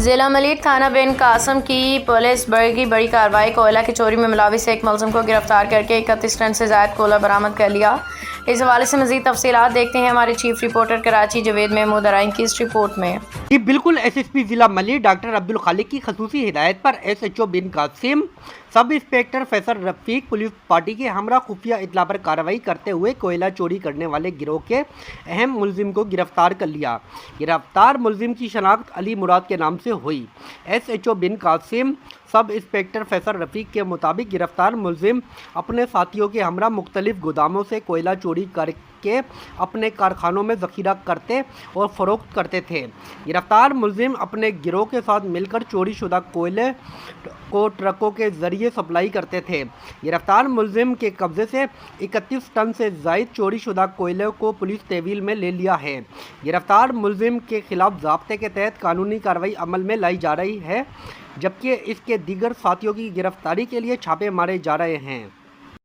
ضلع ملیٹ تھانہ بن قاسم کی پولیس بڑی کارروائی، کوئلہ کی چوری میں ملوث ایک ملزم کو گرفتار کر کے 31 ٹن سے زائد کوئلہ برآمد کر لیا۔ اس حوالے سے مزید تفصیلات دیکھتے ہیں ہمارے چیف رپورٹر کراچی جاوید محمود ارائیں کی اس رپورٹ میں۔ جی بالکل، ایس ایس پی ضلع ملیٹ ڈاکٹر عبدالخالق کی خصوصی ہدایت پر ایس ایچ او بن قاسم، سب انسپکٹر فیصل رفیق پولیس پارٹی کے ہمراہ خفیہ اطلاع پر کارروائی کرتے ہوئے کوئلہ چوری کرنے والے گروہ کے اہم ملزم کو گرفتار کر لیا۔ گرفتار ملزم کی شناخت علی مراد کے نام سے ہوئی۔ ایس ایچ او بن قاسم سب انسپکٹر فیصل رفیق کے مطابق گرفتار ملزم اپنے ساتھیوں کے ہمراہ مختلف گوداموں سے کوئلہ چوری کر کے اپنے کارخانوں میں ذخیرہ کرتے اور فروخت کرتے تھے۔ گرفتار ملزم اپنے گروہ کے ساتھ مل کر چوری شدہ کوئلے کو ٹرکوں کے ذریعے سپلائی کرتے تھے۔ گرفتار ملزم کے قبضے سے 31 ٹن سے زائد چوری شدہ کوئلے کو پولیس تحویل میں لے لیا ہے۔ گرفتار ملزم کے خلاف ضابطے کے تحت قانونی کارروائی عمل میں لائی جا رہی ہے، جبکہ اس کے دیگر ساتھیوں کی گرفتاری کے لیے چھاپے مارے جا رہے ہیں۔